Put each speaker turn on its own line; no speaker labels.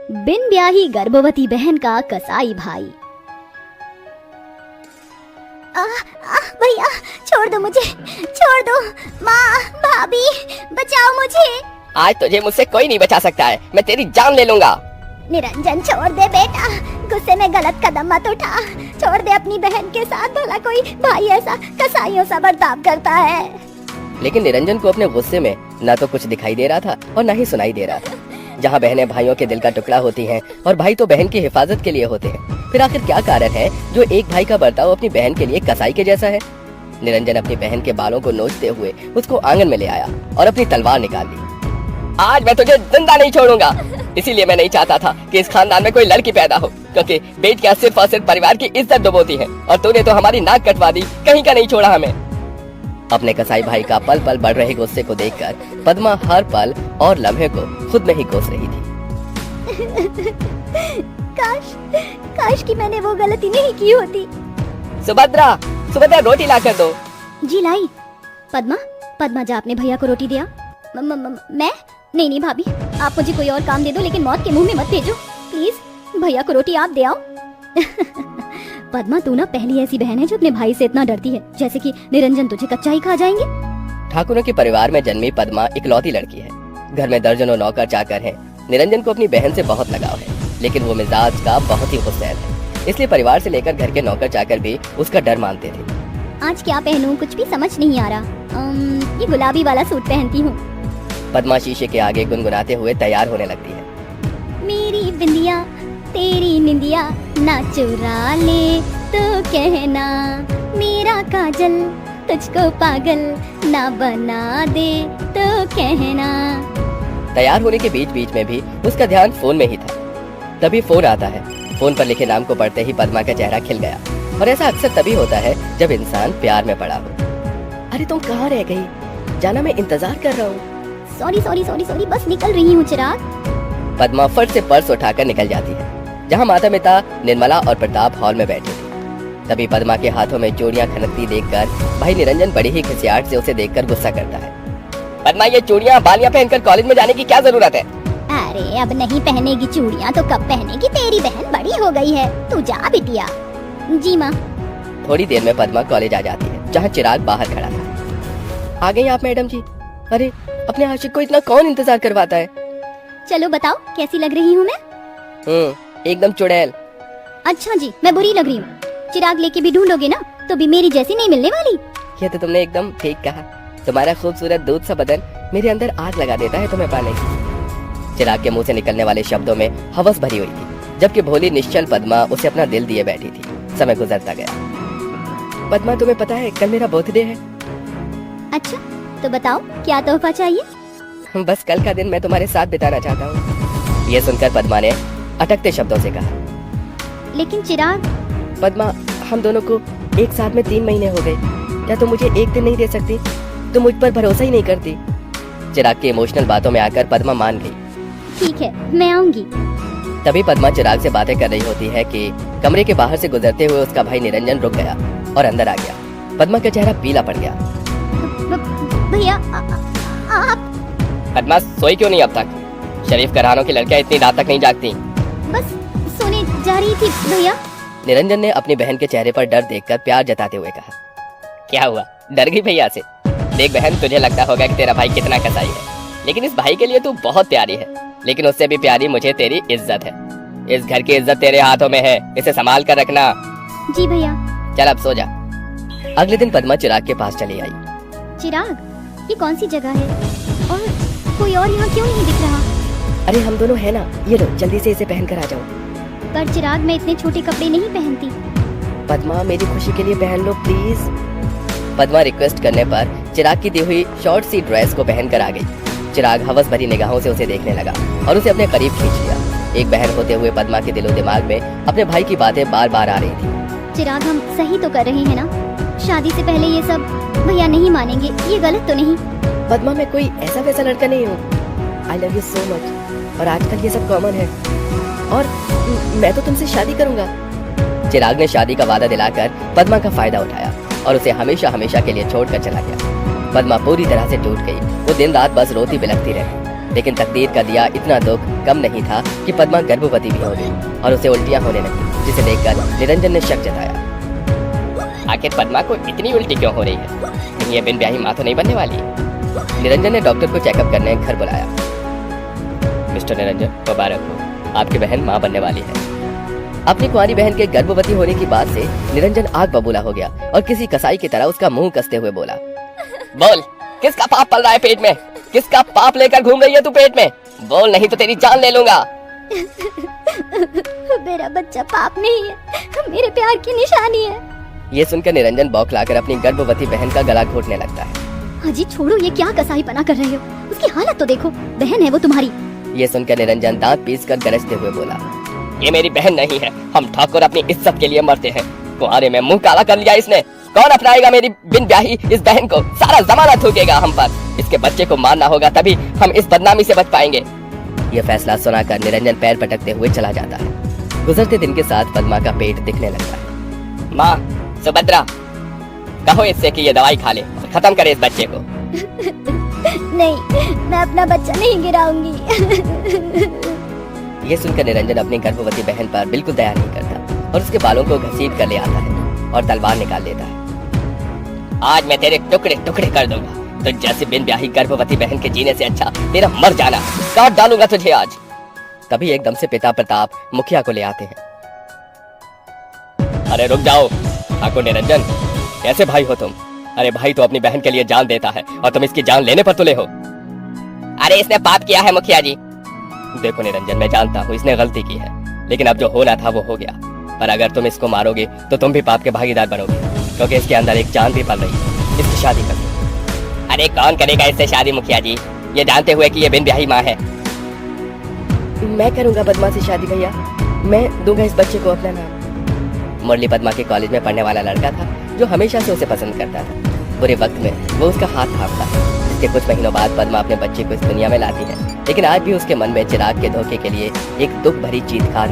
बिन ब्याही गर्भवती बहन का कसाई भाई। भैया छोड़ दो मुझे, छोड़ दो। माँ, भाभी, बचाओ मुझे।
आज तुझे मुझसे कोई नहीं बचा सकता है, मैं तेरी जान ले लूंगा।
निरंजन छोड़ दे बेटा, गुस्से में गलत कदम मत उठा। छोड़ दे अपनी बहन के साथ, भला कोई भाई ऐसा कसाईयों सा बर्ताव करता है।
लेकिन निरंजन को अपने गुस्से में न तो कुछ दिखाई दे रहा था और न ही सुनाई दे रहा था। जहाँ बहनें भाइयों के दिल का टुकड़ा होती हैं और भाई तो बहन की हिफाजत के लिए होते हैं, फिर आखिर क्या कारण है जो एक भाई का बर्ताव अपनी बहन के लिए कसाई के जैसा है। निरंजन अपनी बहन के बालों को नोचते हुए उसको आंगन में ले आया और अपनी तलवार निकाल ली। आज मैं तुझे जिंदा नहीं छोड़ूंगा। इसीलिए मैं नहीं चाहता था कि इस खानदान में कोई लड़की पैदा हो, क्योंकि बेटियां सिर्फ और सिर्फ परिवार की इज्जत डुबोती हैं, और तूने तो हमारी नाक कटवा दी, कहीं का नहीं छोड़ा हमें। अपने कसाई भाई का पल पल बढ़ रहे गुस्से को देखकर पद्मा हर पल और लम्हे को खुद में ही कोस रही थी।
काश कि मैंने वो गलती नहीं की होती।
सुभद्रा, सुभद्रा रोटी ला कर दो।
जी लाई। पद्मा जा अपने भैया को रोटी दिया। मैं नहीं भाभी, आप मुझे कोई और काम दे दो, लेकिन मौत के मुंह में मत भेजो प्लीज। भैया को रोटी आप दे आओ। पद्मा, तू ना पहली ऐसी बहन है जो अपने भाई से इतना डरती है, जैसे कि निरंजन तुझे कच्चा ही खा जाएंगे।
ठाकुरों के परिवार में जन्मी पद्मा इकलौती लड़की है। घर में दर्जनों नौकर चाकर हैं। निरंजन को अपनी बहन से बहुत लगाव है, लेकिन वो मिजाज का बहुत ही हुसैन है, इसलिए परिवार से लेकर घर के नौकर चाकर भी उसका डर मानते थे।
आज क्या पहनूं, कुछ भी समझ नहीं आ रहा। ये गुलाबी वाला सूट पहनती हूँ।
पद्मा शीशे के आगे गुनगुनाते हुए तैयार होने लगती है।
मेरी बिंदिया तेरी निंदिया ना चुरा ले तो कहना, मेरा काजल तुझको पागल ना बना दे तो कहना।
तैयार होने के बीच बीच में भी उसका ध्यान फोन में ही था। तभी फोन आता है। फोन पर लिखे नाम को पढ़ते ही पद्मा का चेहरा खिल गया, और ऐसा अक्सर तभी होता है जब इंसान प्यार में पड़ा हो। अरे तुम कहाँ रह गई? जाना, मैं इंतजार कर रहा हूँ।
सॉरी, बस निकल रही हूँ चिराग।
पद्मा फट से पर्स उठाकर निकल जाती है, जहाँ माता पिता निर्मला और प्रताप हॉल में बैठे थे। तभी पद्मा के हाथों में चूड़ियाँ खनकती देखकर भाई निरंजन बड़ी ही खिसियाट से उसे देखकर गुस्सा करता है। पद्मा, ये चूड़ियाँ बालियाँ पहनकर कॉलेज में जाने की क्या जरूरत है?
अरे अब नहीं पहनेगी चूड़ियाँ तो कब पहनेगी? तेरी बहन बड़ी हो गई है, तू जा बिटिया। जी माँ।
थोड़ी देर में पद्मा कॉलेज आ जाती है, जहाँ चिराग बाहर खड़ा था। आ गई आप मैडम जी? अरे अपने आशिक को इतना कौन इंतजार करवाता है?
चलो बताओ कैसी लग रही हूँ मैं?
एकदम चुड़ैल।
अच्छा जी, मैं बुरी लग रही हूँ? चिराग लेके भी ढूंढोगे ना तो भी मेरी जैसी नहीं मिलने वाली।
ये तो तुमने एकदम ठीक कहा। तुम्हारा खूबसूरत दूध सा बदन मेरे अंदर आग लगा देता है तुम्हें पाने की। चिराग के मुंह से निकलने वाले शब्दों में हवस भरी हुई थी, जबकि भोली निश्चल पद्मा उसे अपना दिल दिए बैठी थी। समय गुजरता गया। पद्मा, तुम्हें पता है कल मेरा बर्थडे है?
अच्छा, तो बताओ क्या तोहफा चाहिए?
बस कल का दिन मैं तुम्हारे साथ बिताना चाहता हूँ। ये सुनकर पद्मा ने अटकते शब्दों से कहा।
लेकिन चिराग।
पद्मा, हम दोनों को एक साथ में 3 महीने हो गए, क्या तुम मुझे एक दिन नहीं दे सकती? तुम मुझ पर भरोसा ही नहीं करती। चिराग की इमोशनल बातों में आकर पद्मा मान गई।
ठीक है, मैं आऊंगी।
तभी पद्मा चिराग से बातें कर रही होती है कि कमरे के बाहर से गुजरते हुए उसका भाई निरंजन रुक गया और अंदर आ गया। पद्मा का चेहरा पीला पड़ गया।
भैया आप?
पद्मा, सोई क्यों नहीं अब तक? शरीफ घरानों की लड़कियां इतनी रात तक नहीं जागती।
बस सोने जा रही थी भैया।
निरंजन ने अपनी बहन के चेहरे पर डर देखकर प्यार जताते हुए कहा। क्या हुआ, डर गई भैया से? देख बहन, तुझे लगता होगा कि तेरा भाई कितना कसाई है, लेकिन इस भाई के लिए तू बहुत प्यारी है। लेकिन उससे भी प्यारी मुझे तेरी इज्जत है। इस घर की इज्जत तेरे हाथों में है, इसे संभाल कर रखना।
जी भैया।
चल अब सो जा। अगले दिन पद्मा चिराग के पास चली आई।
चिराग, ये कौन सी जगह है और कोई और यहाँ क्यों नहीं दिख रहा?
अरे हम दोनों है ना, ये लो जल्दी से इसे पहन कर आ जाओ।
पर चिराग, मैं इतने छोटे कपड़े नहीं पहनती।
पद्मा, मेरी खुशी के लिए पहन लो प्लीज। पद्मा रिक्वेस्ट करने पर चिराग की दी हुई शॉर्ट सी ड्रेस को पहन कर आ गई। चिराग हवस भरी निगाहों से उसे देखने लगा और उसे अपने करीब खींच लिया। एक बहन होते हुए पद्मा के दिलो दिमाग में अपने भाई की बातें बार बार आ रही थी।
चिराग, हम सही तो कर रहे हैं ना? शादी से पहले ये सब भैया नहीं मानेंगे, ये गलत तो नहीं?
पद्मा, मैं कोई ऐसा वैसा लड़का नहीं हूँ। I love you so much, और आजकल ये सब कॉमन है, और मैं तो तुमसे शादी करूंगा। चिराग ने शादी का वादा दिलाकर पद्मा का फायदा उठाया और उसे हमेशा हमेशा के लिए छोड़कर चला गया। पद्मा पूरी तरह से टूट गई। वो दिन रात बस रोती बिलखती रही। लेकिन तकदीर का दिया इतना दुख कम नहीं था कि पद्मा गर्भवती भी हो गई और उसे उल्टियां होने लगी, जिसे देखकर निरंजन ने शक जताया। आखिर पद्मा को इतनी उल्टी क्यों हो रही है? कहीं ये बिन ब्याही माँ तो नहीं बनने वाली? निरंजन ने डॉक्टर को चेकअप करने घर बुलाया। मिस्टर निरंजन, मुबारक हो, आपकी बहन माँ बनने वाली है। अपनी कुंवारी बहन के गर्भवती होने की बात से निरंजन आग बबूला हो गया और किसी कसाई की तरह उसका मुंह कसते हुए बोला, बोल, किसका पाप पल रहा है पेट में? किसका पाप लेकर घूम रही है तू पेट में? बोल, नहीं तो तेरी जान ले लूंगा।
मेरा बच्चा पाप नहीं है, मेरे प्यार की निशानी है।
ये सुनकर निरंजन बौखलाकर अपनी गर्भवती बहन का गला घोटने लगता है।
अजी छोड़ो, ये क्या कसाई पना कर रहे हो? उसकी हालत तो देखो, बहन है वो तुम्हारी।
ये सुनकर निरंजन दांत पीसकर गरजते हुए बोला, ये मेरी बहन नहीं है, हम ठाकुर अपनी इज्जत के लिए मरते हैं। कुंवारे में मुंह काला कर लिया इसने। कौन अपनाएगा मेरी बिन ब्याही इस बहन को? सारा जमाना थूकेगा हम पर। इसके बच्चे को मारना होगा, तभी हम इस बदनामी से बच पाएंगे। ये फैसला सुनाकर निरंजन पैर पटकते हुए चला जाता है। गुजरते दिन के साथ पद्मा का पेट दिखने लगता है। माँ सुभद्रा, कहो इससे कि ये दवाई खा ले और खत्म करे इस बच्चे को।
नहीं, मैं अपना बच्चा नहीं गिराऊंगी।
ये सुनकर निरंजन अपनी गर्भवती बहन पर बिल्कुल दया नहीं करता और उसके बालों को घसीट कर ले आता है और तलवार निकाल लेता है। आज मैं तेरे टुकड़े टुकड़े कर दूंगा। तो जैसे बिन ब्याही गर्भवती बहन के जीने से अच्छा तेरा मर जाना। काट डालूंगा तुझे आज। तभी एकदम से पिता प्रताप मुखिया को ले आते हैं। अरे रुक जाओ ठाकुर निरंजन, कैसे भाई हो तुम? अरे भाई तो अपनी बहन के लिए जान देता है और तुम इसकी जान लेने पर तुले हो। अरे इसने पाप किया है मुखिया जी। देखो निरंजन, मैं जानता हूँ इसने गलती की है, लेकिन अब जो होना था वो हो गया। पर अगर तुम इसको मारोगे तो तुम भी पाप के भागीदार बनोगे, क्योंकि इसके अंदर एक जान भी पल रही है। इसकी शादी कर दो। अरे कौन करेगा इससे शादी मुखिया जी, ये जानते हुए कि ये बिन ब्याही माँ है? मैं करूंगा पद्मा से शादी भैया, मैं दूंगा इस बच्चे को अपना नाम। मुरली पद्मा के कॉलेज में पढ़ने वाला लड़का था जो हमेशा से उसे पसंद करता था। बुरे वक्त में वो उसका हाथ थामता है। इसके कुछ महीनों बाद पद्मा अपने बच्चे को इस दुनिया में लाती है, लेकिन आज भी उसके मन में चिराग के धोखे के लिए एक दुख भरी चीत्कार